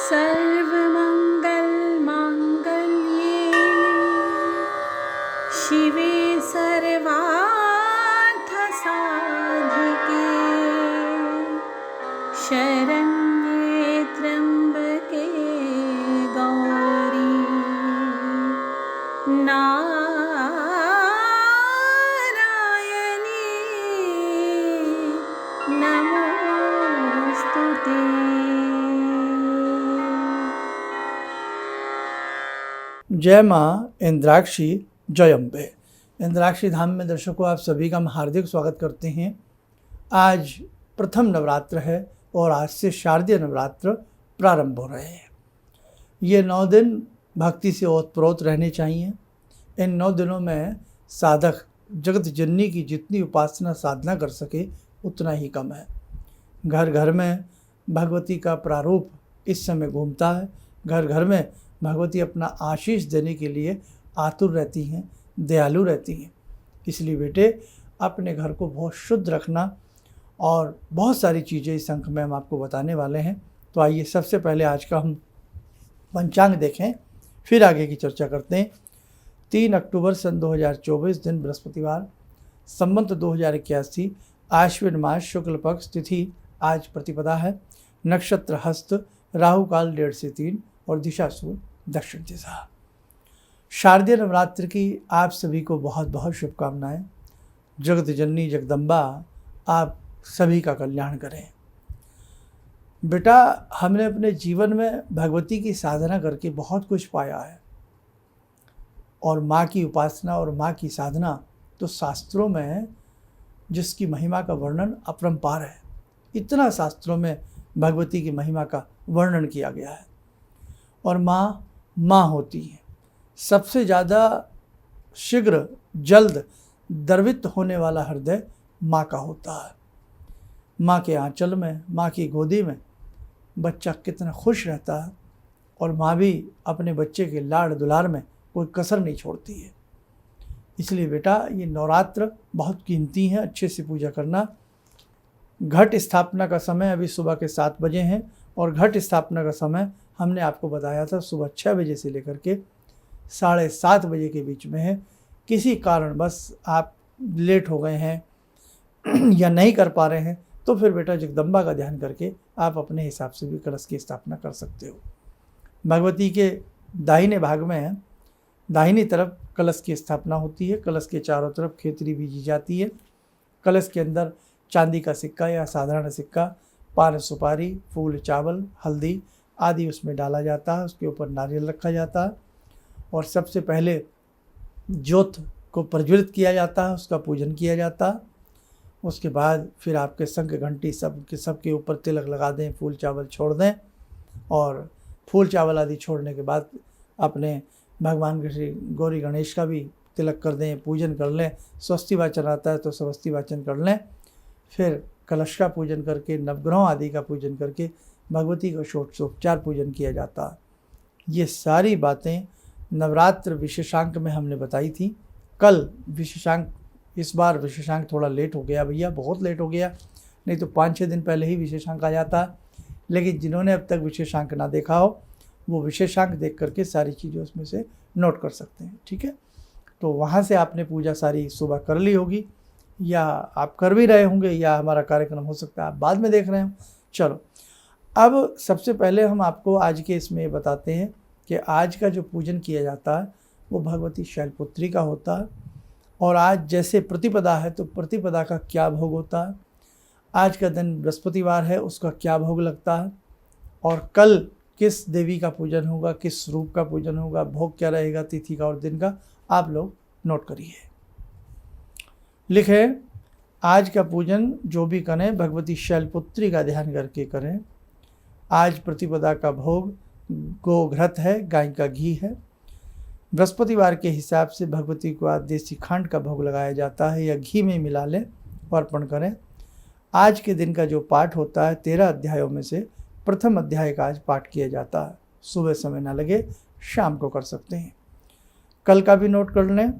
सर्वमङ्गलमाङ्गल्ये शिवे सर्वार्थसाधिके शरण्ये त्र्यम्बके गौरी नारायणी नमोस्तुते। जय माँ इंद्राक्षी जय अम्बे। इंद्राक्षी धाम में दर्शकों आप सभी का हम हार्दिक स्वागत करते हैं। आज प्रथम नवरात्र है और आज से शारदीय नवरात्र प्रारंभ हो रहे हैं। ये 9 दिन भक्ति से ओतप्रोत रहने चाहिए। इन 9 दिनों में साधक जगत जननी की जितनी उपासना साधना कर सके उतना ही कम है। घर घर में भगवती का प्रारूप इस समय घूमता है। घर घर में भगवती अपना आशीष देने के लिए आतुर रहती हैं, दयालु रहती हैं। इसलिए बेटे अपने घर को बहुत शुद्ध रखना और बहुत सारी चीज़ें इस अंक में हम आपको बताने वाले हैं। तो आइए सबसे पहले आज का हम पंचांग देखें, फिर आगे की चर्चा करते हैं। 3 अक्टूबर सन 2024 दिन बृहस्पतिवार, संवत 2081, आश्विन मास शुक्ल पक्ष, तिथि आज प्रतिपदा है, नक्षत्र हस्त, राहु काल 1:30 से 3 और दिशा सूर्य दक्षिण दिशा। शारदीय नवरात्र की आप सभी को बहुत बहुत शुभकामनाएं। जगत जननी जगदम्बा आप सभी का कल्याण करें। बेटा हमने अपने जीवन में भगवती की साधना करके बहुत कुछ पाया है और माँ की उपासना और माँ की साधना तो शास्त्रों में जिसकी महिमा का वर्णन अपरंपार है। इतना शास्त्रों में भगवती की महिमा का वर्णन किया गया है। और माँ माँ होती है। सबसे ज़्यादा शीघ्र जल्द द्रवित होने वाला हृदय माँ का होता है। माँ के आंचल में, माँ की गोदी में बच्चा कितना खुश रहता है और माँ भी अपने बच्चे के लाड़ दुलार में कोई कसर नहीं छोड़ती है। इसलिए बेटा ये नवरात्र बहुत कीमती है, अच्छे से पूजा करना। घट स्थापना का समय अभी सुबह के 7 बजे हैं और घट स्थापना का समय हमने आपको बताया था सुबह 6 बजे से लेकर के 7:30 बजे के बीच में है। किसी कारण बस आप लेट हो गए हैं या नहीं कर पा रहे हैं तो फिर बेटा जगदम्बा का ध्यान करके आप अपने हिसाब से भी कलश की स्थापना कर सकते हो। भगवती के दाहिने भाग में दाहिनी तरफ कलश की स्थापना होती है। कलश के चारों तरफ खेतरी बीजी जाती है। कलश के अंदर चांदी का सिक्का या साधारण सिक्का, पान सुपारी, फूल, चावल, हल्दी आदि उसमें डाला जाता है। उसके ऊपर नारियल रखा जाता है और सबसे पहले ज्योत को प्रज्वलित किया जाता है, उसका पूजन किया जाता है। उसके बाद फिर आपके शंख घंटी सबके ऊपर तिलक लगा दें, फूल चावल छोड़ दें और फूल चावल आदि छोड़ने के बाद अपने भगवान के श्री गौरी गणेश का भी तिलक कर दें, पूजन कर लें। स्वस्ति वाचन आता है तो स्वस्ति वाचन कर लें। फिर कलश का पूजन करके, नवग्रहों आदि का पूजन करके भगवती का षोडशोपचार पूजन किया जाता है। ये सारी बातें नवरात्र विशेषांक में हमने बताई थी। कल विशेषांक, इस बार विशेषांक थोड़ा लेट हो गया भैया, बहुत लेट हो गया, नहीं तो 5-6 दिन पहले ही विशेषांक आ जाता है। लेकिन जिन्होंने अब तक विशेषांक ना देखा हो वो विशेषांक देख करके सारी चीज़ें उसमें से नोट कर सकते हैं। ठीक है, तो वहाँ से आपने पूजा सारी सुबह कर ली होगी या आप कर भी रहे होंगे या हमारा कार्यक्रम हो सकता है आप बाद में देख रहे हो। चलो अब सबसे पहले हम आपको आज के इसमें ये बताते हैं कि आज का जो पूजन किया जाता है वो भगवती शैलपुत्री का होता है। और आज जैसे प्रतिपदा है तो प्रतिपदा का क्या भोग होता है, आज का दिन बृहस्पतिवार है उसका क्या भोग लगता है और कल किस देवी का पूजन होगा, किस रूप का पूजन होगा, भोग क्या रहेगा, तिथि का और दिन का, आप लोग नोट करिए। लिखे आज का पूजन जो भी करें भगवती शैलपुत्री का ध्यान करके करें। आज प्रतिपदा का भोग गोघृत है, गाय का घी है। बृहस्पतिवार के हिसाब से भगवती को आज देसी खांड का भोग लगाया जाता है या घी में मिला लें और अर्पण करें। आज के दिन का जो पाठ होता है 13 अध्यायों में से प्रथम अध्याय का आज पाठ किया जाता है। सुबह समय ना लगे शाम को कर सकते हैं। कल का भी नोट कर लें।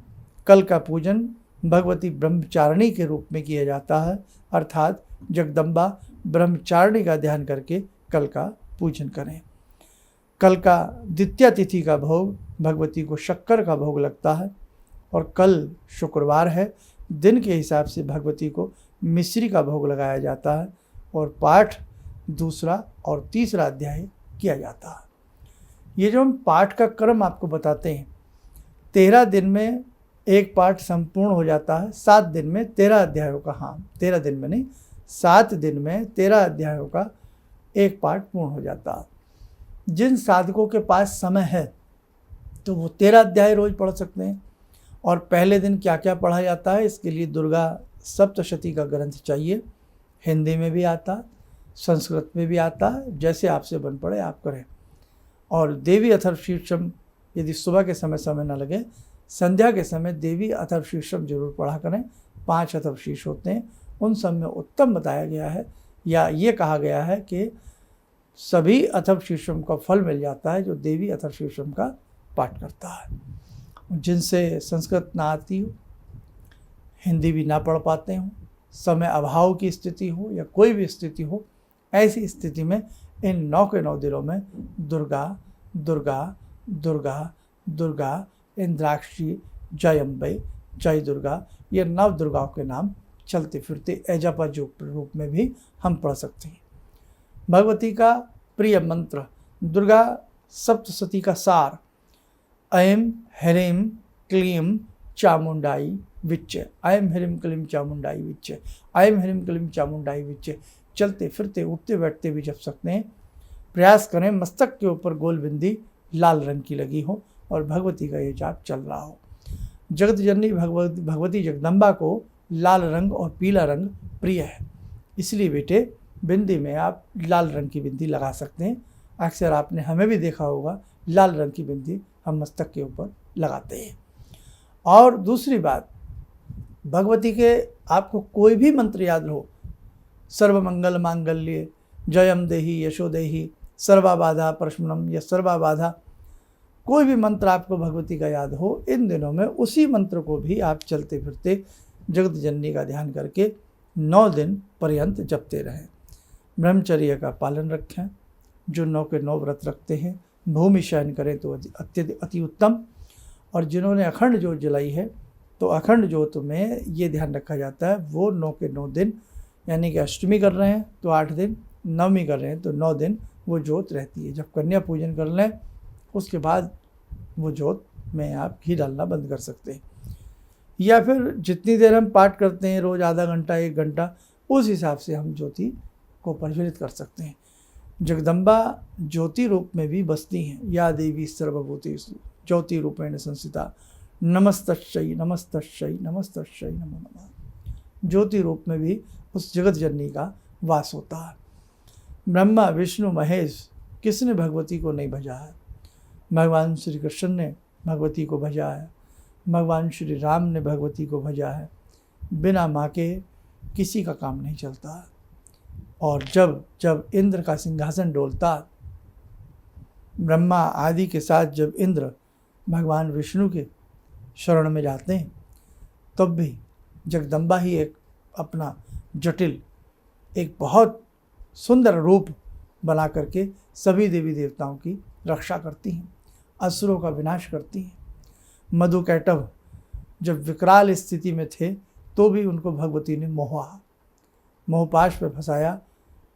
कल का पूजन भगवती ब्रह्मचारिणी के रूप में किया जाता है, अर्थात जगदम्बा ब्रह्मचारिणी का ध्यान करके कल का पूजन करें। कल का द्वितीया तिथि का भोग भगवती को शक्कर का भोग लगता है और कल शुक्रवार है। दिन के हिसाब से भगवती को मिश्री का भोग लगाया जाता है और पाठ दूसरा और तीसरा अध्याय किया जाता है। ये जो हम पाठ का क्रम आपको बताते हैं, 13 दिन में एक पाठ संपूर्ण हो जाता है, 7 दिन में 13 अध्यायों का, हाँ 13 दिन में नहीं, 7 दिन में 13 अध्यायों का एक पाठ पूर्ण हो जाता है। जिन साधकों के पास समय है तो वो 13 अध्याय रोज पढ़ सकते हैं। और पहले दिन क्या क्या पढ़ा जाता है, इसके लिए दुर्गा सप्तशती का ग्रंथ चाहिए। हिंदी में भी आता है, संस्कृत में भी आता है, जैसे आपसे बन पड़े आप करें। और देवी अथर्वशीर्षम यदि सुबह के समय न लगे, संध्या के समय देवी अथर्वशीर्षम जरूर पढ़ा करें। 5 अथर्वशीर्ष होते हैं, उन सब में उत्तम बताया गया है, या ये कहा गया है कि सभी अथर्वशीर्षम का फल मिल जाता है जो देवी अथर्वशीर्षम का पाठ करता है। जिनसे संस्कृत ना आती हो, हिंदी भी ना पढ़ पाते हो, समय अभाव की स्थिति हो या कोई भी स्थिति हो, ऐसी स्थिति में इन 9 के 9 दिनों में दुर्गा दुर्गा दुर्गा दुर्गा, इंद्राक्षी, जयम्बे, जय दुर्गा, ये 9 दुर्गाओं के नाम चलते फिरते एजपा रूप में भी हम पढ़ सकते हैं। भगवती का प्रिय मंत्र दुर्गा सप्तशती का सार ऐं ह्रीं क्लीं चामुंडाई विच्चे, ऐं ह्रीं क्लीं चामुंडाई विच्चे, ऐं ह्रीं क्लीं चामुंडाई विच्चे चलते फिरते उठते बैठते भी जप सकते हैं। प्रयास करें मस्तक के ऊपर गोल बिंदी लाल रंग की लगी हो और भगवती का ये जाप चल रहा हो। जगत जननी भगवती जगदम्बा को लाल रंग और पीला रंग प्रिय है, इसलिए बेटे बिंदी में आप लाल रंग की बिंदी लगा सकते हैं। अक्सर आपने हमें भी देखा होगा लाल रंग की बिंदी हम मस्तक के ऊपर लगाते हैं। और दूसरी बात, भगवती के आपको कोई भी मंत्र याद हो, सर्वमंगल मांगल्ये जयम देहि यशो देहि सर्वाबाधा प्रशमनम या सर्वाबाधा, कोई भी मंत्र आपको भगवती का याद हो, इन दिनों में उसी मंत्र को भी आप चलते फिरते जगत जननी का ध्यान करके 9 दिन पर्यंत जपते रहें। ब्रह्मचर्य का पालन रखें। जो 9 के 9 व्रत रखते हैं भूमि शयन करें तो अति उत्तम। और जिन्होंने अखंड ज्योत जलाई है तो अखंड ज्योत में ये ध्यान रखा जाता है, वो 9 के 9 दिन, यानी कि अष्टमी कर रहे हैं तो 8 दिन, नवमी कर रहे हैं तो 9 दिन वो ज्योत रहती है। जब कन्या पूजन कर लें उसके बाद वो ज्योत में आप घी डालना बंद कर सकते हैं, या फिर जितनी देर हम पाठ करते हैं रोज़, आधा घंटा 1 घंटा, उस हिसाब से हम ज्योति को प्रज्वलित कर सकते हैं। जगदम्बा ज्योति रूप में भी बसती हैं। या देवी सर्वभूतेषु ज्योति रूपेण संस्थिता नमस्तस्यै नमस्तस्यै नमस्तस्यै नमो नमः। ज्योति रूप में भी उस जगत जननी का वास होता है। ब्रह्मा विष्णु महेश किसने भगवती को नहीं भजा है? भगवान श्री कृष्ण ने भगवती को भजा है, भगवान श्री राम ने भगवती को भजा है। बिना माँ के किसी का काम नहीं चलता। और जब जब इंद्र का सिंहासन डोलता, ब्रह्मा आदि के साथ जब इंद्र भगवान विष्णु के शरण में जाते हैं, तब भी जगदम्बा ही एक अपना जटिल, एक बहुत सुंदर रूप बना करके सभी देवी देवताओं की रक्षा करती हैं, असुरों का विनाश करती हैं। मधुकैटभ जब विकराल स्थिति में थे तो भी उनको भगवती ने मोहपाश पर फंसाया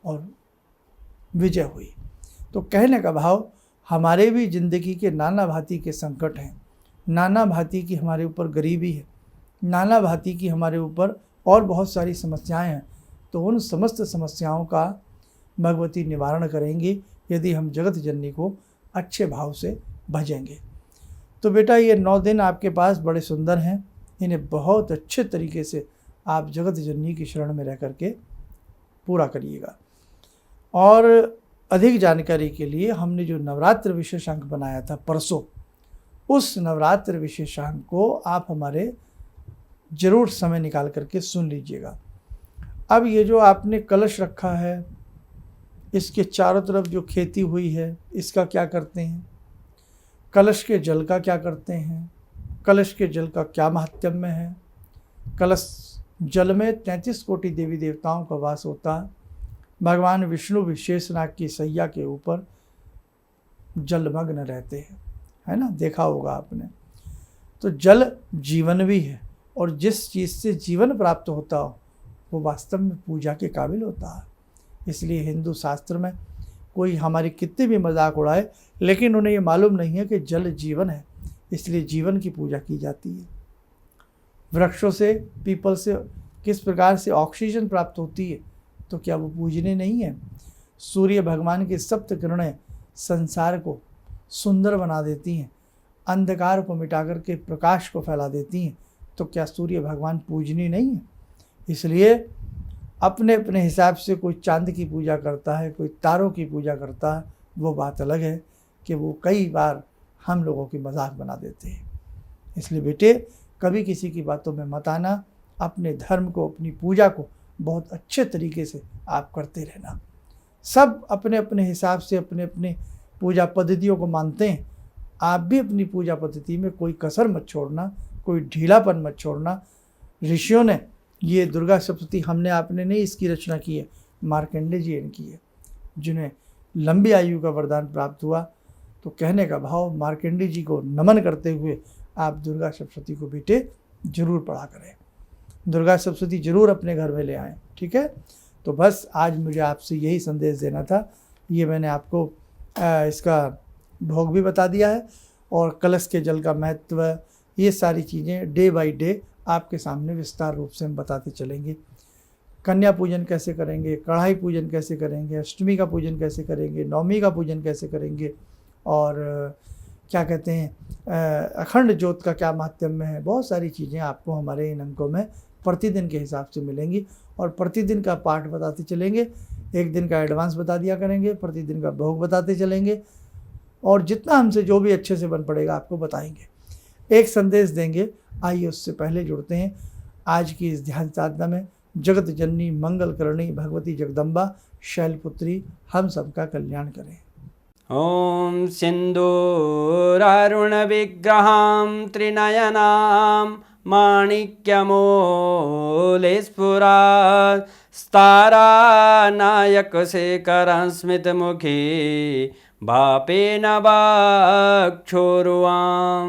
और विजय हुई। तो कहने का भाव, हमारे भी जिंदगी के नाना भांति के संकट हैं, नाना भांति की हमारे ऊपर गरीबी है, नाना भांति की हमारे ऊपर और बहुत सारी समस्याएं हैं। तो उन समस्त समस्याओं का भगवती निवारण करेंगी यदि हम जगत जननी को अच्छे भाव से भजेंगे। तो बेटा ये 9 दिन आपके पास बड़े सुंदर हैं, इन्हें बहुत अच्छे तरीके से आप जगत जननी की शरण में रह करके पूरा करिएगा। और अधिक जानकारी के लिए हमने जो नवरात्र विशेषांक बनाया था परसों, उस नवरात्र विशेषांक को आप हमारे ज़रूर समय निकाल करके सुन लीजिएगा। अब ये जो आपने कलश रखा है, इसके चारों तरफ जो खेती हुई है, इसका क्या करते हैं? कलश के जल का क्या करते हैं? कलश के जल का क्या महात्म्य है? कलश जल में 33 कोटि देवी देवताओं का वास होता है। भगवान विष्णु भी शेषनाग की सैया के ऊपर जलमग्न रहते हैं, है ना, देखा होगा आपने। तो जल जीवन भी है, और जिस चीज़ से जीवन प्राप्त होता हो वो वास्तव में पूजा के काबिल होता है। इसलिए हिंदू शास्त्र में कोई हमारी कितनी भी मजाक उड़ाए, लेकिन उन्हें ये मालूम नहीं है कि जल जीवन है, इसलिए जीवन की पूजा की जाती है। वृक्षों से, पीपल से किस प्रकार से ऑक्सीजन प्राप्त होती है, तो क्या वो पूजनीय नहीं है? सूर्य भगवान की सप्त किरणें संसार को सुंदर बना देती हैं, अंधकार को मिटा करके प्रकाश को फैला देती हैं, तो क्या सूर्य भगवान पूजनीय नहीं है? इसलिए अपने अपने हिसाब से कोई चांद की पूजा करता है, कोई तारों की पूजा करता है, वो बात अलग है कि वो कई बार हम लोगों की मजाक बना देते हैं। इसलिए बेटे, कभी किसी की बातों में मत आना, अपने धर्म को, अपनी पूजा को बहुत अच्छे तरीके से आप करते रहना। सब अपने अपने हिसाब से अपने अपने पूजा पद्धतियों को मानते हैं, आप भी अपनी पूजा पद्धति में कोई कसर मत छोड़ना, कोई ढीलापन मत छोड़ना। ऋषियों ने ये दुर्गा सप्तशती, हमने आपने नहीं इसकी रचना की है, मार्कंडेय जी ने की है, जिन्हें लंबी आयु का वरदान प्राप्त हुआ। तो कहने का भाव, मार्कंडेय जी को नमन करते हुए आप दुर्गा सप्तशती को बेटे जरूर पढ़ा करें, दुर्गा सप्तशती जरूर अपने घर में ले आएँ, ठीक है। तो बस आज मुझे आपसे यही संदेश देना था। ये मैंने आपको इसका भोग भी बता दिया है, और कलश के जल का महत्व, ये सारी चीज़ें डे बाय डे आपके सामने विस्तार रूप से हम बताते चलेंगे। कन्या पूजन कैसे करेंगे, कढ़ाई पूजन कैसे करेंगे, अष्टमी का पूजन कैसे करेंगे, नवमी का पूजन कैसे करेंगे, और क्या कहते हैं अखंड ज्योत का क्या महात्म्य है, बहुत सारी चीज़ें आपको हमारे इन अंकों में प्रतिदिन के हिसाब से मिलेंगी, और प्रतिदिन का पाठ बताते चलेंगे। एक दिन का एडवांस बता दिया करेंगे, प्रतिदिन का भोग बताते चलेंगे, और जितना हमसे जो भी अच्छे से बन पड़ेगा आपको बताएंगे। एक संदेश देंगे, आइए उससे पहले जुड़ते हैं आज की इस ध्यान साधना में। जगत जननी मंगल करणी भगवती जगदम्बा शैलपुत्री हम सबका कल्याण करें। ॐ सिन्दूरारुणविग्रहां त्रिनयनां माणिक्यमूलस्फुरात् स्तारानायकशेखरं स्मितमुखी भापेन वाक्षोरुवां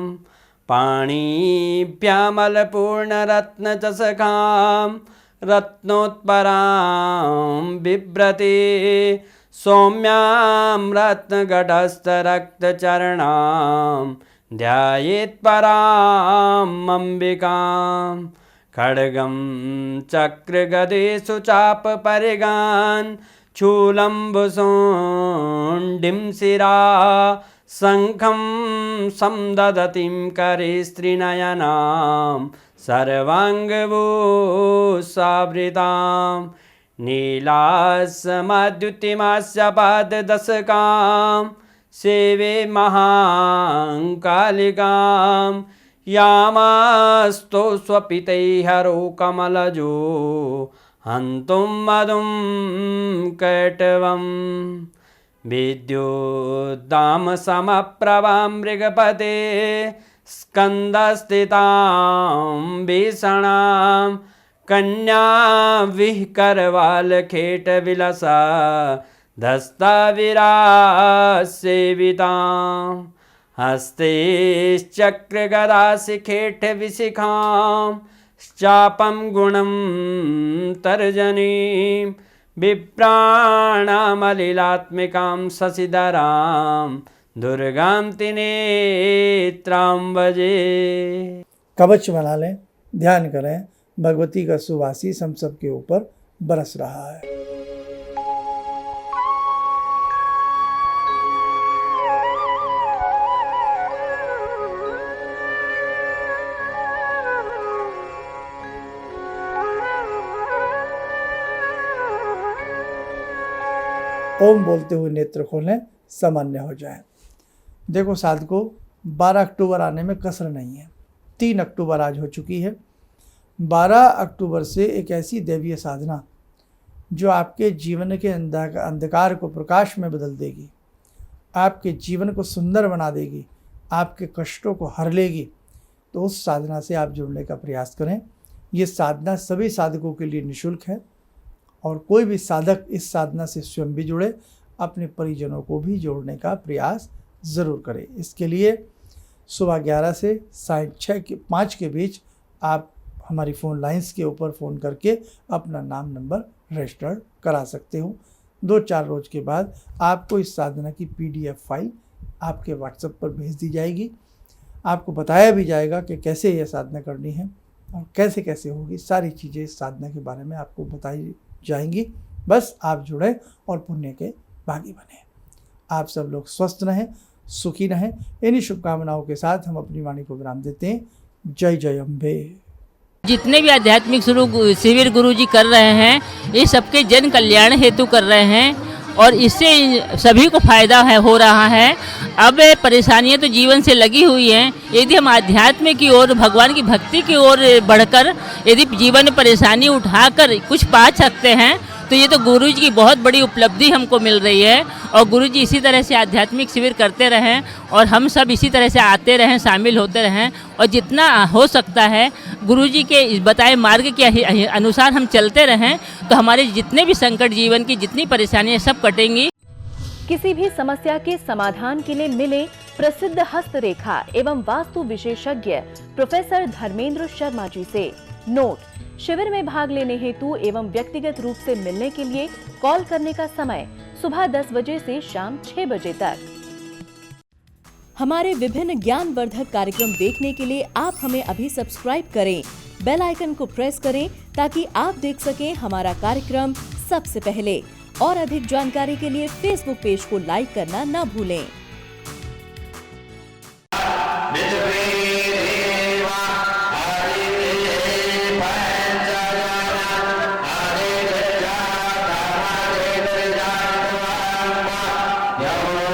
पाणिभ्यामलपूर्णरत्नचषकां रत्नोत्परां बिभ्रति सौम्यां रत्नघटस्थरक्तचरणां ध्यायेत्पराम् अम्बिकां खड्गं चक्रगदेषु चापपरिगान् शूलम्बुशोण्डिं शिरा शङ्खं संदधतीं करे स्त्रीनयनां सर्वाङ्गभूषावृतां नीलास्मद्युतिमास्य पाददशकां सेवे महाकालिकां यामास्तो स्वपितैहरो कमलजो हन्तुं मधुं कैटवं विद्युद्दामसमप्रभां मृगपते स्कन्दस्थितां भीषणां कन्या विहकरवालखेटविलसा धस्ताविरासेवितां हस्तेश्चक्रगदाशिखेटविशिखां चापं गुणं तर्जनीं विप्राणामलिलात्मिकां शशिधरां दुर्गां त्रिनेत्रां भजे। कवच बना लें, ध्यान करें, भगवती का सुवासीस हम सब के ऊपर बरस रहा है। ओम बोलते हुए नेत्र खोलें, सामान्य हो जाए। देखो साधकों, 12 अक्टूबर आने में कसर नहीं है। 3 अक्टूबर आज हो चुकी है। 12 अक्टूबर से एक ऐसी दैवीय साधना जो आपके जीवन के अंधकार को प्रकाश में बदल देगी, आपके जीवन को सुंदर बना देगी, आपके कष्टों को हर लेगी। तो उस साधना से आप जुड़ने का प्रयास करें। ये साधना सभी साधकों के लिए निःशुल्क है, और कोई भी साधक इस साधना से स्वयं भी जुड़े, अपने परिजनों को भी जोड़ने का प्रयास ज़रूर करें। इसके लिए सुबह 11 से साढ़े 5 के बीच आप हमारी फ़ोन लाइंस के ऊपर फ़ोन करके अपना नाम नंबर रजिस्टर्ड करा सकते हो। 2-4 रोज़ के बाद आपको इस साधना की PDF फाइल आपके व्हाट्सएप पर भेज दी जाएगी। आपको बताया भी जाएगा कि कैसे यह साधना करनी है और कैसे कैसे होगी। सारी चीज़ें इस साधना के बारे में आपको बताई जाएंगी। बस आप जुड़ें और पुण्य के भागी बने। आप सब लोग स्वस्थ रहें, सुखी रहें। इन्हीं शुभकामनाओं के साथ हम अपनी वाणी को विराम देते हैं। जय जय अम्बे। जितने भी आध्यात्मिक शिविर गुरु जी कर रहे हैं, ये सबके जन कल्याण हेतु कर रहे हैं और इससे सभी को फायदा हो रहा है। अब परेशानियां तो जीवन से लगी हुई हैं, यदि हम आध्यात्म की ओर, भगवान की भक्ति की ओर बढ़कर यदि जीवन में परेशानी उठाकर कुछ पा सकते हैं तो ये तो गुरु जी की बहुत बड़ी उपलब्धि हमको मिल रही है। और गुरु जी इसी तरह से आध्यात्मिक शिविर करते रहें और हम सब इसी तरह से आते रहें, शामिल होते रहें और जितना हो सकता है गुरु जी के बताए मार्ग के अनुसार हम चलते रहें तो हमारे जितने भी संकट, जीवन की जितनी परेशानियाँ सब कटेंगी। किसी भी समस्या के समाधान के लिए मिले प्रसिद्ध हस्तरेखा एवं वास्तु विशेषज्ञ प्रोफेसर धर्मेंद्र शर्मा जी से। नोट: शिविर में भाग लेने हेतु एवं व्यक्तिगत रूप से मिलने के लिए कॉल करने का समय सुबह 10 बजे से शाम 6 बजे तक। हमारे विभिन्न ज्ञानवर्धक कार्यक्रम देखने के लिए आप हमें अभी सब्सक्राइब करें, बेल आइकन को प्रेस करें ताकि आप देख सकें हमारा कार्यक्रम सबसे पहले। और अधिक जानकारी के लिए फेसबुक पेज को लाइक करना न भूलें। Yo